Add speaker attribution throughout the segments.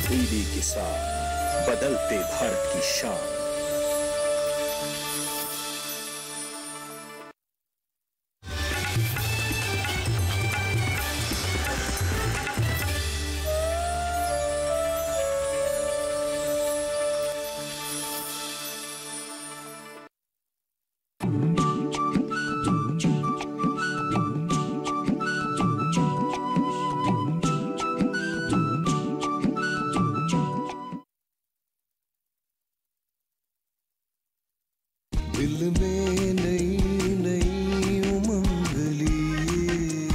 Speaker 1: तब्दीली के साथ बदलते भारत की शान।
Speaker 2: दिल में नई नई उमंग लिए,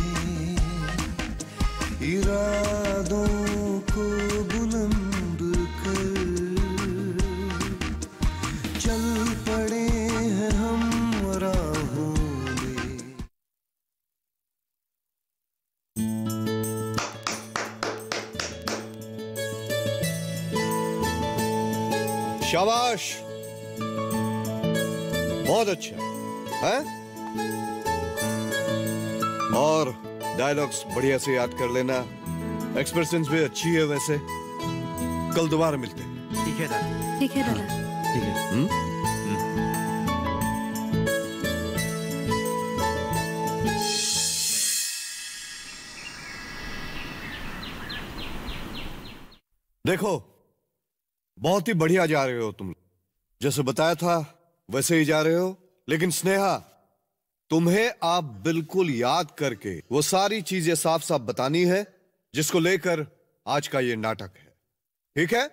Speaker 2: इरादों को बुलंद कर चल पड़े हैं हम राहों में।
Speaker 3: शाबाश, बहुत अच्छा है। और डायलॉग्स बढ़िया से याद कर लेना। एक्सप्रेशंस भी अच्छी है वैसे। कल दोबारा मिलते हैं।
Speaker 4: ठीक है दादा।
Speaker 5: ठीक है दादा।
Speaker 4: ठीक है।
Speaker 3: देखो, बहुत ही बढ़िया जा रहे हो तुम। जैसे बताया था वैसे ही जा रहे हो। लेकिन स्नेहा, तुम्हें आप बिल्कुल याद करके वो सारी चीजें साफ साफ बतानी है जिसको लेकर आज का ये नाटक है। ठीक है?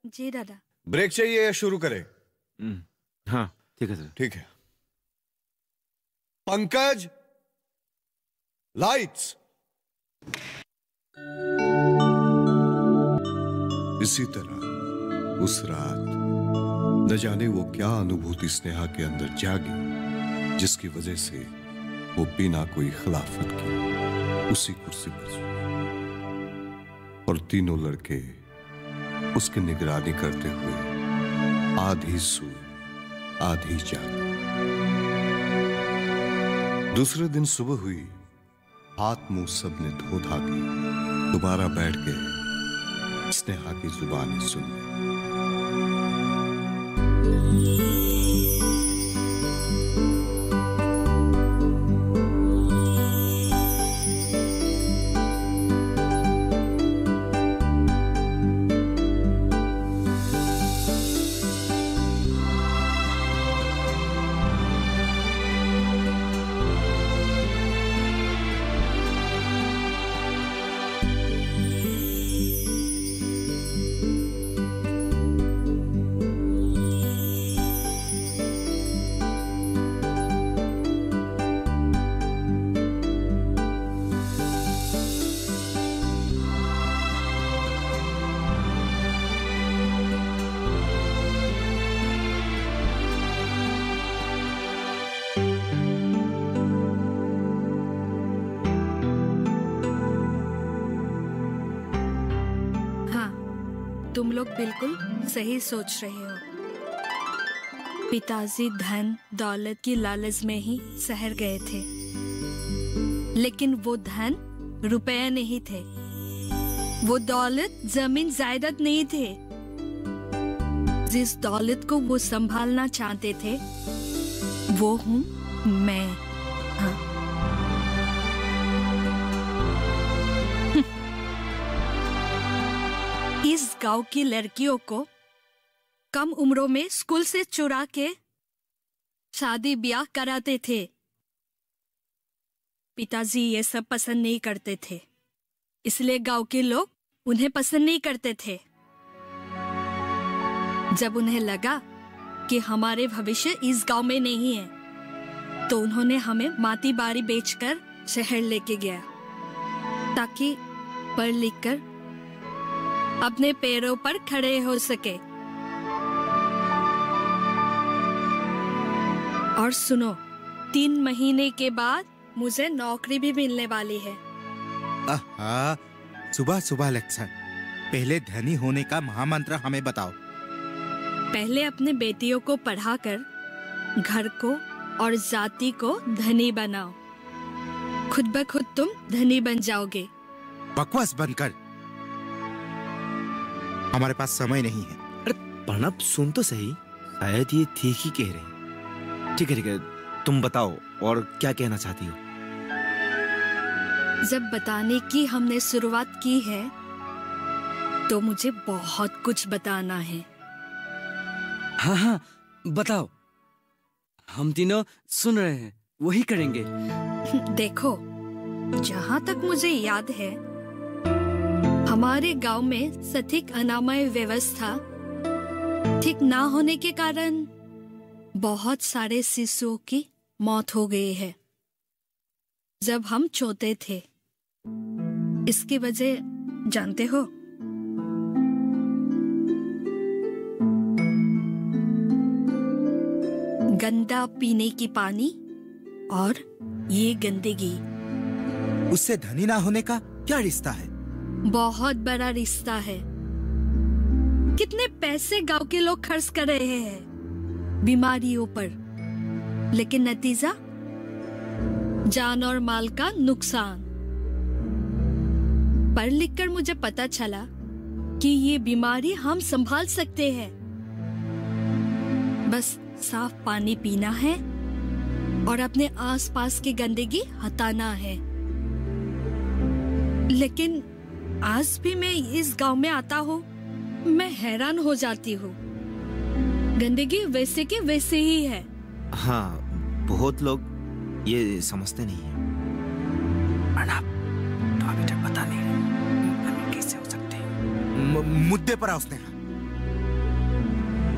Speaker 5: जी दादा।
Speaker 3: ब्रेक चाहिए या शुरू करें?
Speaker 4: हाँ ठीक है सर।
Speaker 3: ठीक है। पंकज, लाइट्स। इसी तरह उस रात न जाने वो क्या अनुभूति स्नेहा के अंदर जागी जिसकी वजह से वो बिना कोई खिलाफत के उसी कुर्सी पर सोई। और तीनों लड़के उसकी निगरानी करते हुए आधी सोए आधी जागे। दूसरे दिन सुबह हुई, हाथ मुंह सबने धो धा के दोबारा बैठ गए स्नेहा की जुबानी सुनने।
Speaker 5: तुम लोग बिल्कुल सही सोच रहे हो। पिताजी धन दौलत की लालच में ही शहर गए थे, लेकिन वो धन रुपया नहीं थे, वो दौलत जमीन जायदाद नहीं थे। जिस दौलत को वो संभालना चाहते थे वो हूँ मैं। हाँ। इस गांव की लड़कियों को कम उम्रों में स्कूल से चुरा के शादी ब्याह कराते थे। पिताजी ये सब पसंद नहीं करते थे, इसलिए गांव के लोग उन्हें पसंद नहीं करते थे। जब उन्हें लगा कि हमारे भविष्य इस गांव में नहीं है, तो उन्होंने हमें माटी बारी बेचकर शहर लेके गया, ताकि पढ़ लिख कर अपने पैरों पर खड़े हो सके। और सुनो, 3 महीने के बाद मुझे नौकरी भी मिलने वाली है।
Speaker 4: आहा, सुबह सुबह लेक्चर। पहले धनी होने का महामंत्र हमें बताओ।
Speaker 5: पहले अपने बेटियों को पढ़ाकर घर को और जाति को धनी बनाओ, खुद ब खुद तुम धनी बन जाओगे।
Speaker 4: बकवास बनकर। हमारे पास समय नहीं है।
Speaker 6: अरे प्रणब सुन तो सही, शायद ये ठीक ही कह रहे हैं। ठीक है, तुम बताओ और क्या कहना चाहती हो।
Speaker 5: जब बताने की हमने शुरुआत की है तो मुझे बहुत कुछ बताना है।
Speaker 7: हाँ, बताओ, हम तीनों सुन रहे हैं, वही करेंगे।
Speaker 5: देखो, जहाँ तक मुझे याद है, हमारे गांव में सटीक अनामय व्यवस्था ठीक ना होने के कारण बहुत सारे शिशुओं की मौत हो गई है जब हम छोटे थे। इसकी वजह जानते हो? गंदा पीने की पानी और ये गंदगी।
Speaker 4: उससे धनी ना होने का क्या रिश्ता है?
Speaker 5: बहुत बड़ा रिश्ता है। कितने पैसे गांव के लोग खर्च कर रहे हैं बीमारियों पर, लेकिन नतीजा जान और माल का नुकसान। पढ़ लिखकर मुझे पता चला कि ये बीमारी हम संभाल सकते हैं। बस साफ पानी पीना है और अपने आसपास की गंदगी हटाना है। लेकिन आज भी मैं इस गांव में आता हूँ, मैं हैरान हो जाती हूँ। गंदगी वैसे के वैसे ही है।
Speaker 6: हाँ, बहुत लोग ये समझते नहीं है। प्रणब, तो अभी तक पता नहीं हमें कैसे हो सकते हैं।
Speaker 4: मुद्दे पर आओ स्नेहा।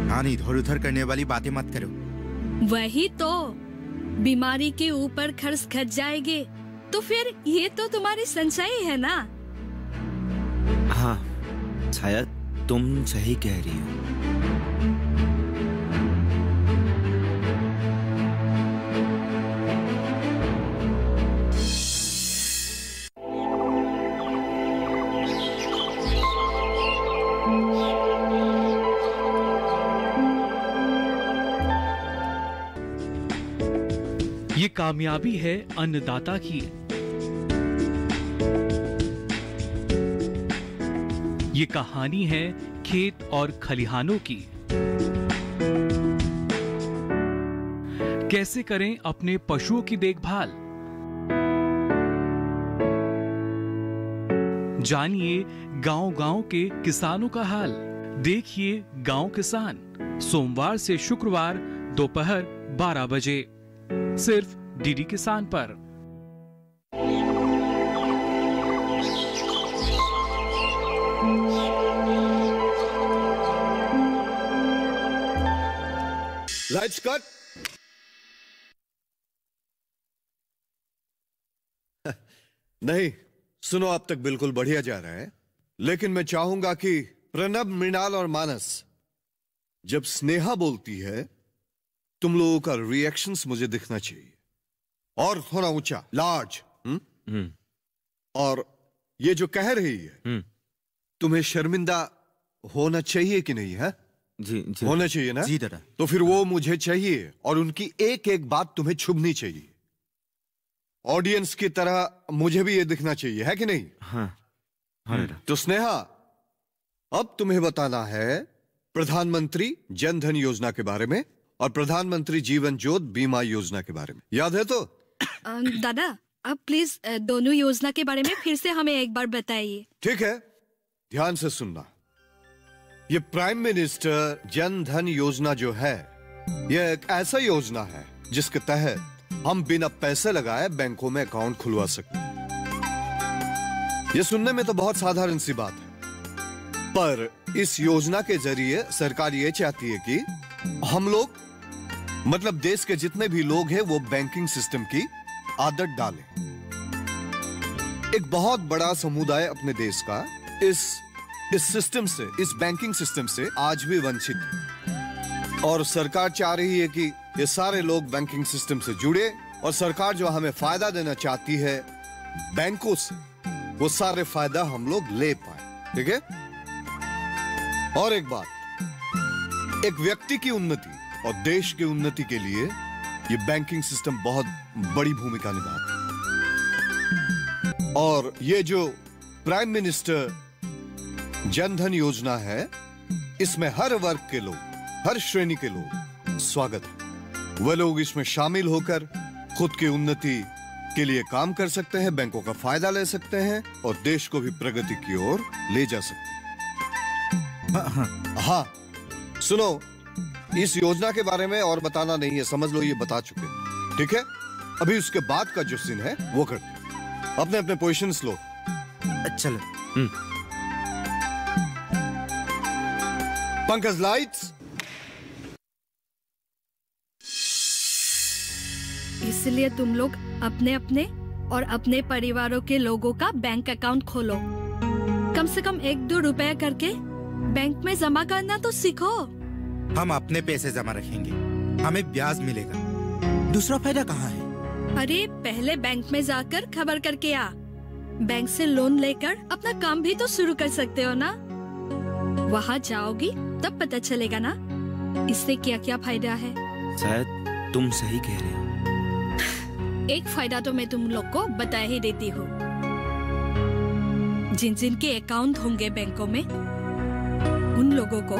Speaker 4: हाँ, इधर उधर करने वाली बातें मत करो।
Speaker 5: वही तो, बीमारी के ऊपर खर्च खच जाएगी तो फिर ये तो तुम्हारी संचयी है ना।
Speaker 6: हाँ, शायद तुम सही कह रही हो।
Speaker 8: ये कामयाबी है अन्नदाता की। ये कहानी है खेत और खलिहानों की। कैसे करें अपने पशुओं की देखभाल, जानिए गांव-गांव के किसानों का हाल। देखिए गांव किसान, सोमवार से शुक्रवार दोपहर 12 बजे सिर्फ डीडी किसान पर।
Speaker 3: Lights cut. नहीं, सुनो, अब तक बिल्कुल बढ़िया जा रहा है, लेकिन मैं चाहूंगा कि प्रणब, मृणाल और मानस, जब स्नेहा बोलती है तुम लोगों का रिएक्शंस मुझे दिखना चाहिए, और थोड़ा ऊंचा, लार्ज। और ये जो कह रही है, तुम्हें शर्मिंदा होना चाहिए कि नहीं है?
Speaker 6: जी,
Speaker 3: होना चाहिए ना?
Speaker 4: जी दादा।
Speaker 3: तो फिर वो मुझे चाहिए और उनकी एक एक बात तुम्हें छुभनी चाहिए। ऑडियंस की तरह मुझे भी ये दिखना चाहिए, है कि नहीं?
Speaker 6: हाँ।
Speaker 3: तो स्नेहा, अब तुम्हें बताना है प्रधानमंत्री जन धन योजना के बारे में और प्रधानमंत्री जीवन ज्योति बीमा योजना के बारे में। याद है तो?
Speaker 5: दादा, अब प्लीज दोनों योजना के बारे में फिर से हमें एक बार बताइए।
Speaker 3: ठीक है, ध्यान से सुनना। ये प्राइम मिनिस्टर जन धन योजना जो है, यह एक ऐसा योजना है जिसके तहत हम बिना पैसे लगाए बैंकों में अकाउंट खुलवा सकते हैं। ये सुनने में तो बहुत साधारण सी बात है, पर इस योजना के जरिए सरकार ये चाहती है कि हम लोग, मतलब देश के जितने भी लोग हैं, वो बैंकिंग सिस्टम की आदत डालें। एक बहुत बड़ा समुदाय अपने देश का इस सिस्टम से, इस बैंकिंग सिस्टम से आज भी वंचित है, और सरकार चाह रही है कि ये सारे लोग बैंकिंग सिस्टम से जुड़े, और सरकार जो हमें फायदा देना चाहती है बैंकों से, वो सारे फायदा हम लोग ले पाए। ठीक है? और एक बात, एक व्यक्ति की उन्नति और देश की उन्नति के लिए ये बैंकिंग सिस्टम बहुत बड़ी भूमिका निभाता है। और ये जो प्राइम मिनिस्टर जनधन योजना है, इसमें हर वर्ग के लोग, हर श्रेणी के लोग स्वागत है। वह लोग इसमें शामिल होकर खुद की उन्नति के लिए काम कर सकते हैं, बैंकों का फायदा ले सकते हैं और देश को भी प्रगति की ओर ले जा सकते हैं। हाँ, सुनो, इस योजना के बारे में और बताना नहीं है, समझ लो ये बता चुके। ठीक है, अभी उसके बाद का जो सीन है वो करते हैं। अपने अपने पोजीशंस लो।
Speaker 6: चलो।
Speaker 3: पंकज, लाइट्स।
Speaker 5: इसलिए तुम लोग अपने अपने और अपने परिवारों के लोगों का बैंक अकाउंट खोलो। कम से कम 1-2 रुपया करके बैंक में जमा करना तो सीखो।
Speaker 4: हम अपने पैसे जमा रखेंगे, हमें ब्याज मिलेगा। दूसरा फायदा कहाँ है?
Speaker 5: अरे पहले बैंक में जाकर खबर करके आ। बैंक से लोन लेकर अपना काम भी तो शुरू कर सकते हो ना। वहाँ जाओगी तब पता चलेगा ना इससे क्या क्या फायदा है।
Speaker 6: शायद तुम सही कह रहे हो।
Speaker 5: एक फायदा तो मैं तुम लोग को बता ही देती हूँ। जिन जिन के अकाउंट होंगे बैंकों में, उन लोगों को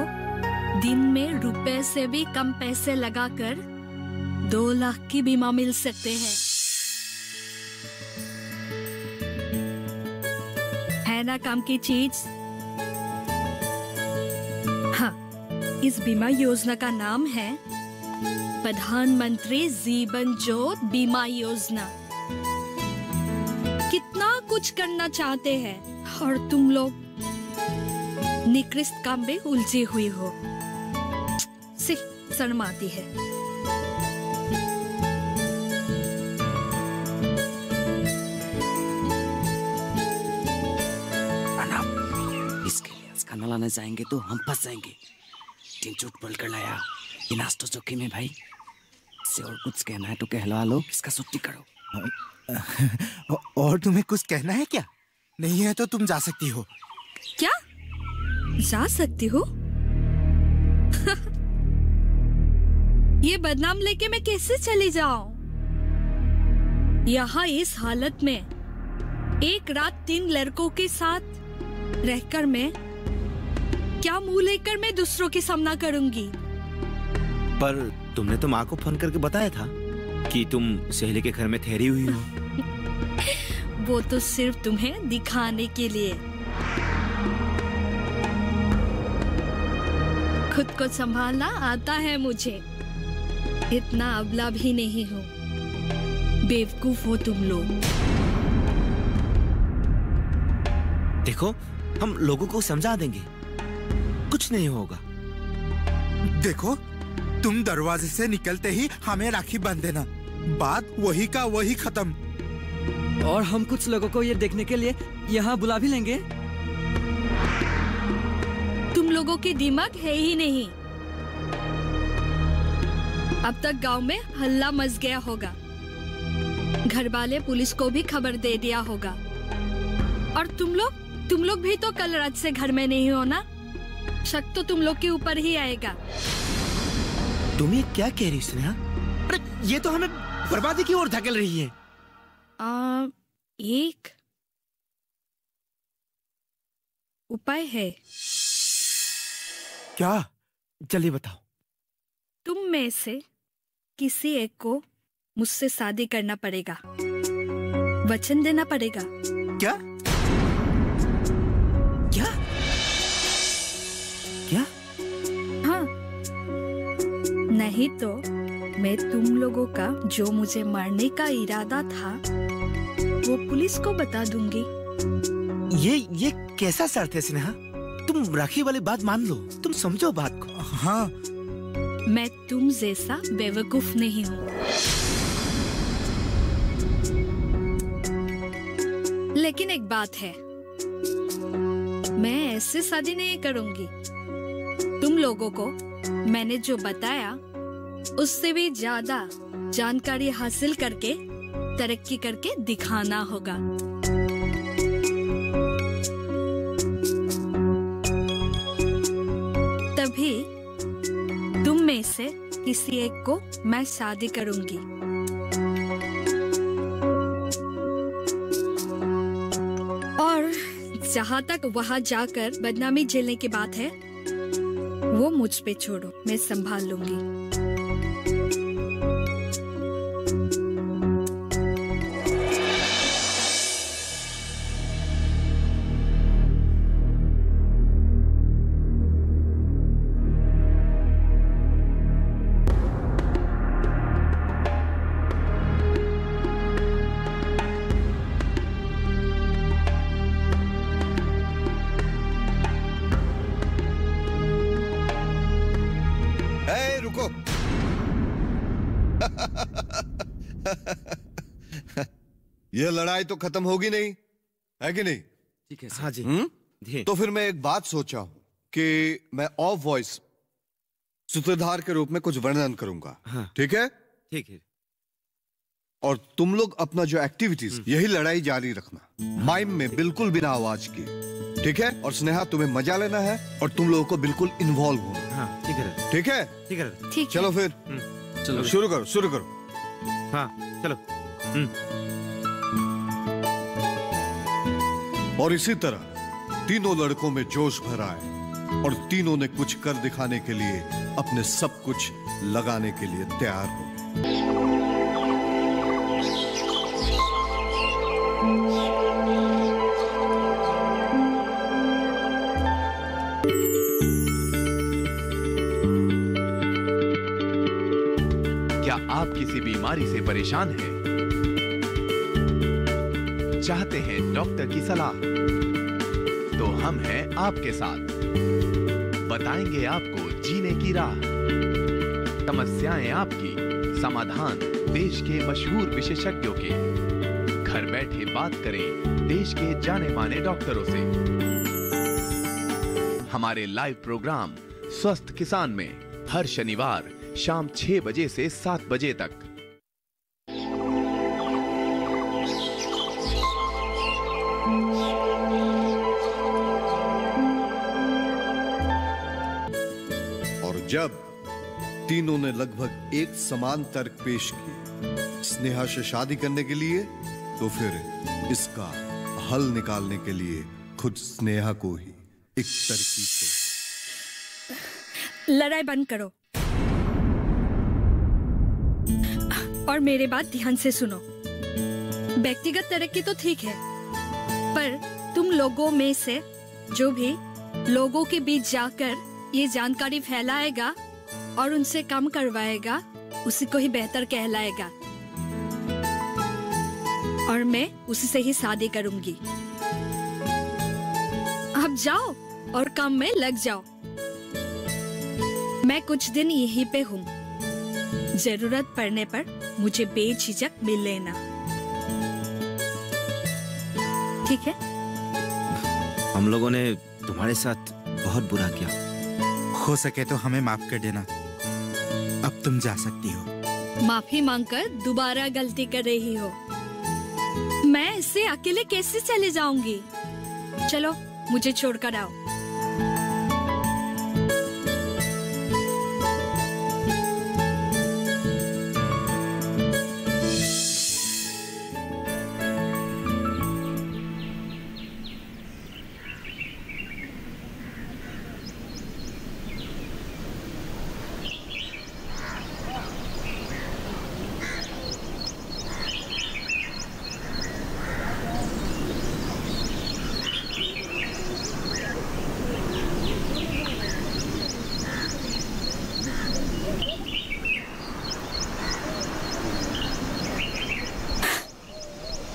Speaker 5: दिन में रुपए से भी कम पैसे लगाकर 2 लाख की बीमा मिल सकते हैं। है ना काम की चीज? हाँ, इस बीमा योजना का नाम है प्रधानमंत्री जीवन ज्योति बीमा योजना। कितना कुछ करना चाहते हैं और तुम लोग निकृष्ट काम में उलझी हुई हो। सिर्फ शर्म आती है।
Speaker 7: इसके लिए आज खाना लाने जाएंगे तो हम फंस जाएंगे। तीन झूठ बोल कर लाया, इनाज तो जोखिम है भाई। इससे और कुछ कहना है तो कहलवा लो, इसका छुट्टी करो।
Speaker 4: और तुम्हें कुछ कहना है क्या? नहीं है तो तुम जा सकती हो।
Speaker 5: क्या जा सकती हो? ये बदनाम लेके मैं कैसे चली जाऊं? यहाँ इस हालत में एक रात 3 लड़कों के साथ रहकर मैं क्या मुंह लेकर मैं दूसरों की सामना करूंगी?
Speaker 6: पर तुमने तो माँ को फोन करके बताया था कि तुम सहेली के घर में ठहरी हुई हो।
Speaker 5: वो तो सिर्फ तुम्हें दिखाने के लिए। खुद को संभालना आता है मुझे, इतना अबला भी नहीं हूँ। बेवकूफ हो तुम लोग।
Speaker 6: देखो, हम लोगों को समझा देंगे, कुछ नहीं होगा।
Speaker 4: देखो, तुम दरवाजे से निकलते ही हमें राखी बांध देना, बात वही का वही खत्म।
Speaker 7: और हम कुछ लोगों को ये देखने के लिए यहाँ बुला भी लेंगे।
Speaker 5: तुम लोगों की दिमाग है ही नहीं। अब तक गांव में हल्ला मच गया होगा, घर वाले पुलिस को भी खबर दे दिया होगा। और तुम लोग भी तो कल रात से घर में नहीं हो ना। शक तो तुम लोग के ऊपर ही आएगा।
Speaker 6: तुम ये क्या कह रही स्नेहा? अरे ये तो हमें बर्बादी की ओर धकेल रही है।
Speaker 5: एक उपाय है।
Speaker 6: क्या? जल्दी बताओ।
Speaker 5: तुम में से किसी एक को मुझसे शादी करना पड़ेगा, वचन देना पड़ेगा।
Speaker 6: क्या? क्या? क्या?
Speaker 5: हाँ, नहीं तो मैं तुम लोगों का जो मुझे मारने का इरादा था वो पुलिस को बता दूंगी।
Speaker 6: ये कैसा शर्त है स्नेहा? तुम राखी वाली बात मान लो, तुम समझो बात को।
Speaker 4: हाँ,
Speaker 5: मैं तुम जैसा बेवकूफ नहीं हूँ। लेकिन एक बात है, मैं ऐसे शादी नहीं करूंगी। तुम लोगों को मैंने जो बताया उससे भी ज्यादा जानकारी हासिल करके तरक्की करके दिखाना होगा। तभी तुम में से किसी एक को मैं शादी करूंगी। और जहाँ तक वहाँ जाकर बदनामी झेलने की बात है, वो मुझ पे छोड़ो, मैं संभाल लूंगी।
Speaker 3: ये लड़ाई तो खत्म होगी नहीं, है कि नहीं?
Speaker 6: ठीक है। हाँ जी।
Speaker 3: तो फिर मैं एक बात सोचा हूं कि मैं ऑफ वॉइस सूत्रधार के रूप में कुछ वर्णन करूंगा।
Speaker 6: हाँ।
Speaker 3: ठीक है?
Speaker 6: ठीक है।
Speaker 3: और तुम लोग अपना जो एक्टिविटीज, यही लड़ाई जारी रखना, माइम में बिल्कुल बिना आवाज के। ठीक है? और स्नेहा, तुम्हें मजा लेना है और तुम लोगों को बिल्कुल इन्वॉल्व होना।
Speaker 6: हाँ, ठीक है।
Speaker 3: ठीक है?
Speaker 6: ठीक है।
Speaker 5: ठीक।
Speaker 3: चलो फिर,
Speaker 6: चलो
Speaker 3: शुरू करो, शुरू करो।
Speaker 6: हाँ, चलो।
Speaker 3: और इसी तरह तीनों लड़कों में जोश भर आए और तीनों ने कुछ कर दिखाने के लिए अपने सब कुछ लगाने के लिए तैयार हो।
Speaker 9: क्या आप किसी बीमारी से परेशान हैं? चाहते हैं डॉक्टर की सलाह? तो हम हैं आपके साथ, बताएंगे आपको जीने की राह। समस्याएं आपकी, समाधान देश के मशहूर विशेषज्ञों के। घर बैठे बात करें देश के जाने माने डॉक्टरों से। हमारे लाइव प्रोग्राम स्वस्थ किसान में हर शनिवार शाम 6 बजे से 7 बजे तक।
Speaker 3: और जब तीनों ने लगभग एक समान तर्क पेश किए स्नेहा से शादी करने के लिए, तो फिर इसका हल निकालने के लिए खुद स्नेहा को ही एक तरकीब
Speaker 5: लड़ाई बंद करो और मेरे बात ध्यान से सुनो। व्यक्तिगत तरक्की तो ठीक है, पर तुम लोगों में से जो भी लोगों के बीच जाकर ये जानकारी फैलाएगा और उनसे काम करवाएगा, उसी को ही बेहतर कहलाएगा। और मैं उसी से ही शादी करूंगी। अब जाओ और काम में लग जाओ। मैं कुछ दिन यहीं पे हूँ, जरूरत पड़ने पर मुझे बेझिझक मिल लेना, ठीक है?
Speaker 6: हम लोगों ने तुम्हारे साथ बहुत बुरा किया,
Speaker 4: हो सके तो हमें माफ कर देना। अब तुम जा सकती हो।
Speaker 5: माफी मांगकर दोबारा गलती कर रही हो। मैं इससे अकेले कैसे चले जाऊंगी? चलो मुझे छोड़कर आओ।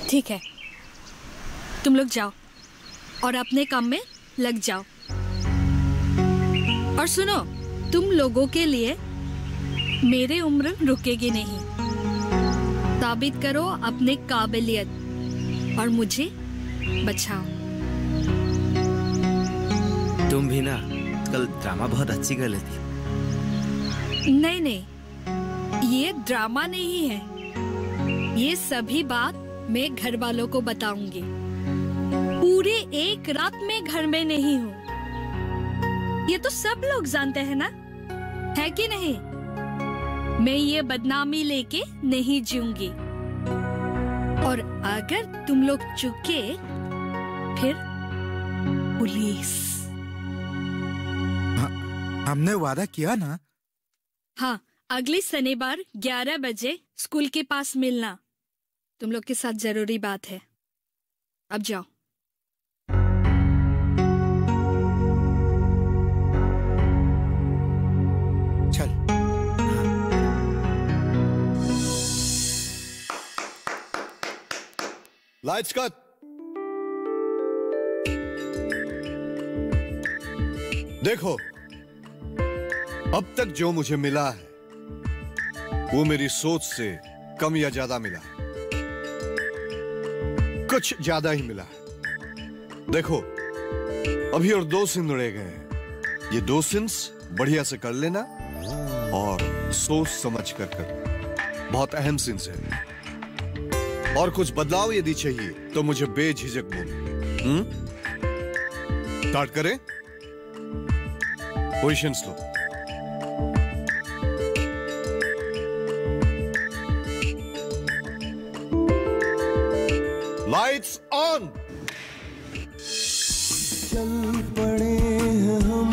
Speaker 5: ठीक है, तुम लोग जाओ और अपने काम में लग जाओ। और सुनो, तुम लोगों के लिए मेरी उम्र रुकेगी नहीं। साबित करो अपने काबिलियत और मुझे बचाओ।
Speaker 6: तुम भी ना कल ड्रामा बहुत अच्छी कर लेती।
Speaker 5: नहीं नहीं, ये ड्रामा नहीं है। ये सभी बात मैं घर वालों को बताऊंगी। पूरे एक रात में घर में नहीं हूँ, ये तो सब लोग जानते हैं ना, है कि नहीं? मैं ये बदनामी लेके नहीं जीऊंगी। और अगर तुम लोग चुके, फिर पुलिस।
Speaker 4: हमने वादा किया ना।
Speaker 5: हाँ, अगले शनिवार 11 बजे स्कूल के पास मिलना। तुम लोग के साथ जरूरी बात है। अब जाओ।
Speaker 4: चल।
Speaker 3: Lights cut. देखो, अब तक जो मुझे मिला है वो मेरी सोच से कम या ज्यादा मिला है। कुछ ज्यादा ही मिला है। देखो, अभी और 2 सिन उड़े गए हैं। ये 2 सिन्स बढ़िया से कर लेना और सोच समझ कर करना। बहुत अहम सिन्स है। और कुछ बदलाव यदि चाहिए तो मुझे बेझिझक बोलो। स्टार्ट करें। Positions low. Lights on.
Speaker 2: चल पड़े हैं हम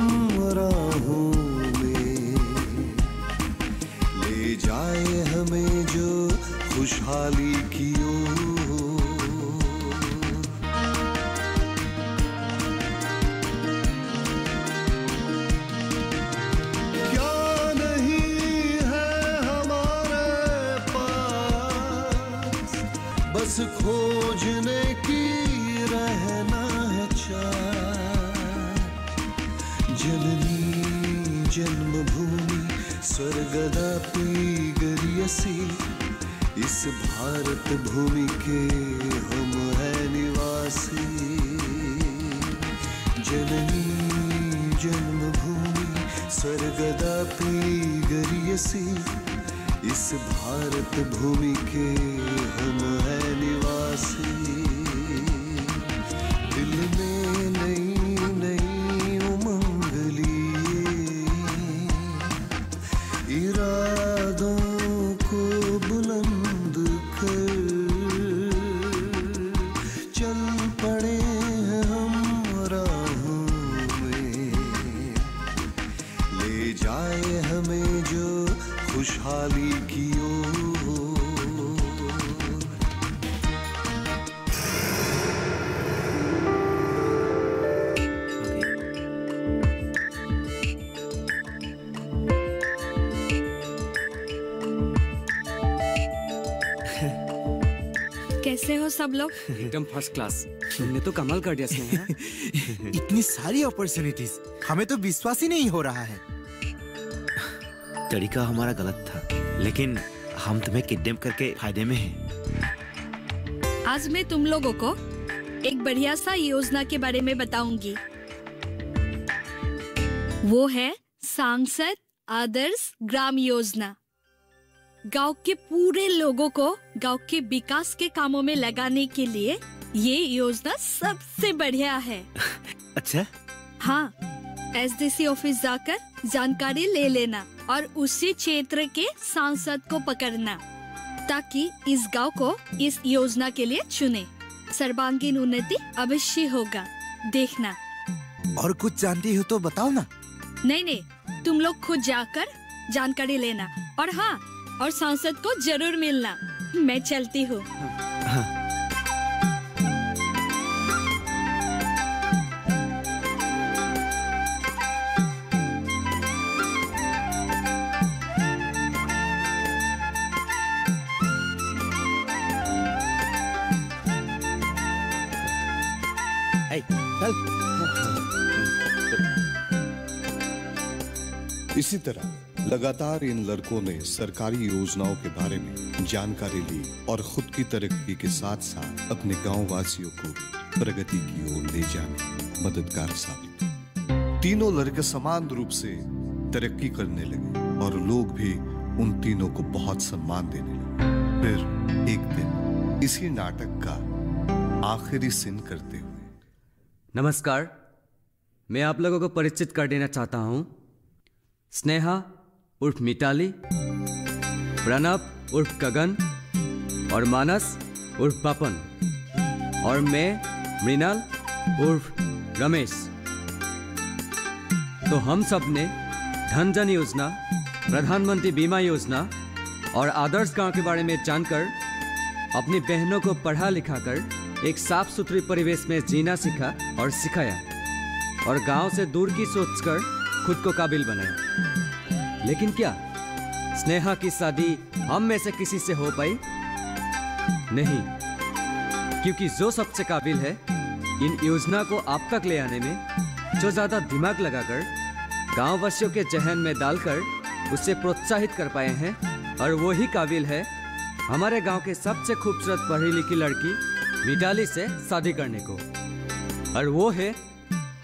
Speaker 2: राहों में, ले जाए हमें जो खुशहाली की ओर। बस खोजने की रहना है चाह। जननी जन्मभूमि स्वर्गदा पीगरियसी, इस भारत भूमि के हम है निवासी। जननी जन्मभूमि स्वर्गदा पीगरियसी, इस भारत भूमि के हम है निवासी। दिल में नई नई उमंग लिए, इरादों को बुलंद कर चल पड़े हैं हम राहों में, ले जाए हमें जो खुशहाली की ओर।
Speaker 5: कैसे हो सब लोग?
Speaker 7: एकदम फर्स्ट क्लास। तुमने तो कमाल कर दिया स्नेहा।
Speaker 4: इतनी सारी अपॉर्चुनिटीज, हमें तो विश्वास ही नहीं हो रहा है।
Speaker 6: तरीका हमारा गलत था, लेकिन हम तुम्हें किडनैप करके फायदे में हैं।
Speaker 5: आज मैं तुम लोगों को एक बढ़िया सा योजना के बारे में बताऊंगी। वो है सांसद आदर्श ग्राम योजना। गांव के पूरे लोगों को गांव के विकास के कामों में लगाने के लिए ये योजना सबसे बढ़िया है।
Speaker 6: अच्छा?
Speaker 5: हाँ, एसडीसी ऑफिस जाकर जानकारी ले लेना और उसी क्षेत्र के सांसद को पकड़ना, ताकि इस गांव को इस योजना के लिए चुने। सर्वांगीण उन्नति अवश्य होगा, देखना।
Speaker 4: और कुछ जानती हो तो बताओ ना।
Speaker 5: नहीं, तुम लोग खुद जाकर जानकारी लेना। और हाँ, और सांसद को जरूर मिलना। मैं चलती हूँ।
Speaker 3: इसी तरह लगातार इन लड़कों ने सरकारी योजनाओं के बारे में जानकारी ली और खुद की तरक्की के साथ साथ अपने गांव वासियों को प्रगति की ओर ले जाने में मददगार साबित हुए। तीनों लड़के समान रूप से तरक्की करने लगे और लोग भी उन तीनों को बहुत सम्मान देने लगे। फिर एक दिन इसी नाटक का आखिरी सीन करते हुए।
Speaker 10: नमस्कार, मैं आप लोगों को परिचित कर देना चाहता हूं। स्नेहा उर्फ मिताली, प्रणव उर्फ गगन और मानस उर्फ पापन, और मैं मृणाल उर्फ रमेश। तो हम सब ने धन जन योजना, प्रधानमंत्री बीमा योजना और आदर्श गांव के बारे में जानकर अपनी बहनों को पढ़ा लिखा कर एक साफ सुथरी परिवेश में जीना सीखा और सिखाया, और गांव से दूर की सोचकर खुद को काबिल बनाया। लेकिन क्या स्नेहा की शादी हम में से किसी से हो पाई? नहीं, क्योंकि जो सबसे काबिल है इन योजना को आप तक ले आने में, जो ज्यादा दिमाग लगाकर गांव वासियों के जहन में डालकर उसे प्रोत्साहित कर पाए हैं, और वो ही काबिल है हमारे गांव के सबसे खूबसूरत पढ़ी लिखी लड़की मिताली से शादी करने को। और वो है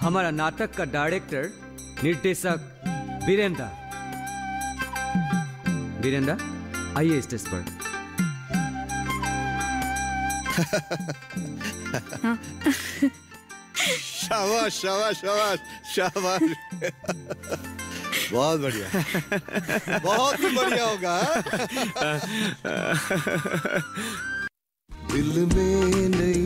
Speaker 10: हमारा नाटक का डायरेक्टर निर्देशक वीरेंद्र। वीरेंद्र, आइए स्टेज पर।
Speaker 3: शाबाश शाबाश शाबाश शाबाश। बहुत बढ़िया, बहुत ही बढ़िया होगा।
Speaker 2: दिल में नहीं